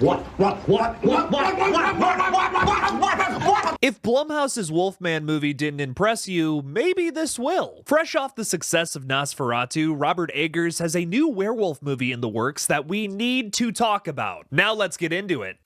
If Blumhouse's Wolfman movie didn't impress you, maybe this will. Fresh off the success of Nosferatu, Robert Eggers has a new werewolf movie in the works that we need to talk about. Now let's get into it.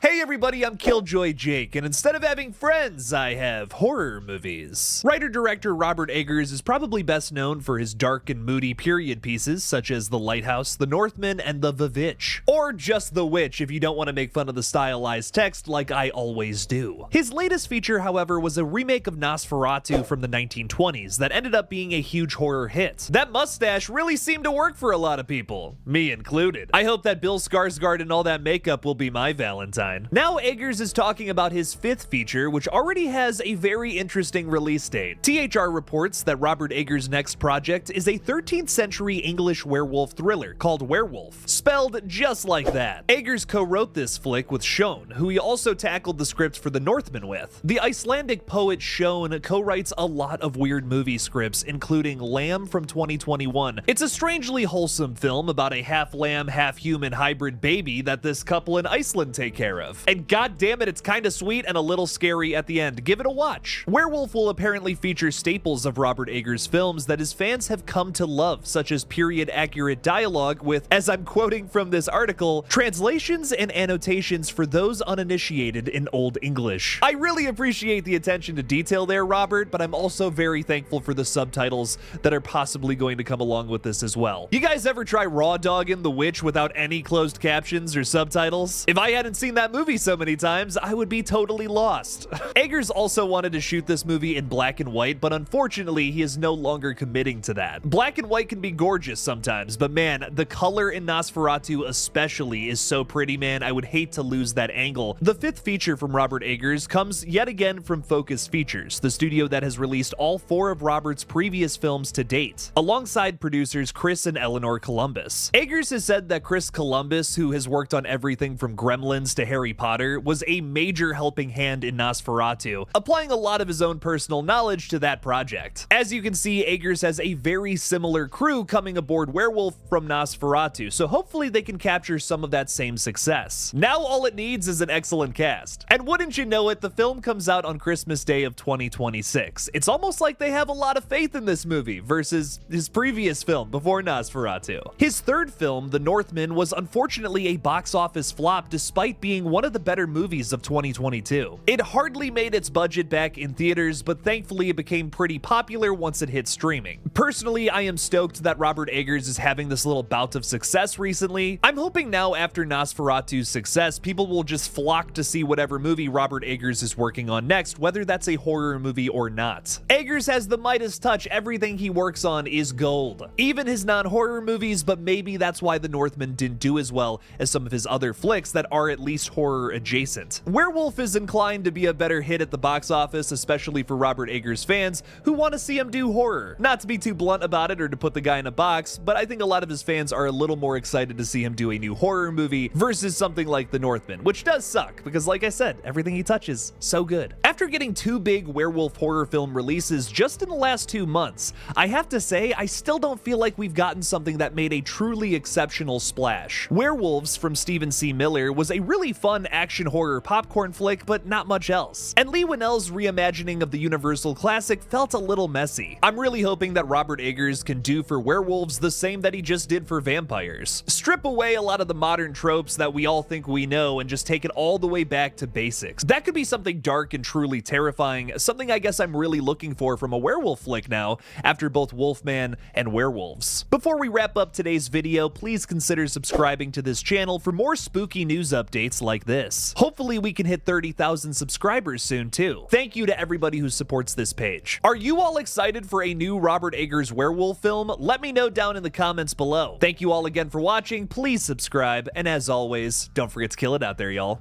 Hey everybody, I'm KillJoy Jake, and instead of having friends, I have horror movies. Writer-director Robert Eggers is probably best known for his dark and moody period pieces such as The Lighthouse, The Northman, and The Witch. Or just The Witch if you don't want to make fun of the stylized text like I always do. His latest feature, however, was a remake of Nosferatu from the 1920s that ended up being a huge horror hit. That mustache really seemed to work for a lot of people, me included. I hope that Bill Skarsgård and all that makeup will be my Valentine. Now Eggers is talking about his fifth feature, which already has a very interesting release date. THR reports that Robert Eggers' next project is a 13th century English werewolf thriller called Werewolf, spelled just like that. Eggers co-wrote this flick with Sjón, who he also tackled the script for The Northman with. The Icelandic poet Sjón co-writes a lot of weird movie scripts, including Lamb from 2021. It's a strangely wholesome film about a half-lamb, half-human hybrid baby that this couple in Iceland take care of. And god damn it, it's kinda sweet and a little scary at the end. Give it a watch. Werewolf will apparently feature staples of Robert Eggers' films that his fans have come to love, such as period-accurate dialogue with, as I'm quoting from this article, translations and annotations for those uninitiated in Old English. I really appreciate the attention to detail there, Robert, but I'm also very thankful for the subtitles that are possibly going to come along with this as well. You guys ever try raw dogging The Witch without any closed captions or subtitles? If I hadn't seen that movie so many times, I would be totally lost. Eggers also wanted to shoot this movie in black and white, but unfortunately he is no longer committing to that. Black and white can be gorgeous sometimes, but man, the color in Nosferatu especially is so pretty, man. I would hate to lose that angle. The fifth feature from Robert Eggers comes yet again from Focus Features, the studio that has released all four of Robert's previous films to date, alongside producers Chris and Eleanor Columbus. Eggers has said that Chris Columbus, who has worked on everything from Gremlins to Harry Potter, was a major helping hand in Nosferatu, applying a lot of his own personal knowledge to that project. As you can see, Eggers has a very similar crew coming aboard Werewolf from Nosferatu, so hopefully they can capture some of that same success. Now all it needs is an excellent cast. And wouldn't you know it, the film comes out on Christmas Day of 2026. It's almost like they have a lot of faith in this movie versus his previous film before Nosferatu. His third film, The Northman, was unfortunately a box office flop despite being one of the better movies of 2022. It hardly made its budget back in theaters, but thankfully it became pretty popular once it hit streaming. Personally, I am stoked that Robert Eggers is having this little bout of success recently. I'm hoping now after Nosferatu's success, people will just flock to see whatever movie Robert Eggers is working on next, whether that's a horror movie or not. Eggers has the Midas touch. Everything he works on is gold. Even his non-horror movies, but maybe that's why The Northman didn't do as well as some of his other flicks that are at least horror adjacent. Werewolf is inclined to be a better hit at the box office, especially for Robert Eggers fans who want to see him do horror. Not to be too blunt about it or to put the guy in a box, but I think a lot of his fans are a little more excited to see him do a new horror movie versus something like The Northman, which does suck because like I said, everything he touches, so good. After getting two big werewolf horror film releases just in the last 2 months, I have to say I still don't feel like we've gotten something that made a truly exceptional splash. Werewolves from Stephen C. Miller was a really fun action horror popcorn flick, but not much else. And Leigh Whannell's reimagining of the Universal classic felt a little messy. I'm really hoping that Robert Eggers can do for werewolves the same that he just did for vampires. Strip away a lot of the modern tropes that we all think we know and just take it all the way back to basics. That could be something dark and truly terrifying, something I guess I'm really looking for from a werewolf flick now, after both Wolfman and Werewolves. Before we wrap up today's video, please consider subscribing to this channel for more spooky news updates like this. Hopefully we can hit 30,000 subscribers soon too. Thank you to everybody who supports this page. Are you all excited for a new Robert Eggers werewolf film? Let me know down in the comments below. Thank you all again for watching, please subscribe, and as always, don't forget to kill it out there, y'all.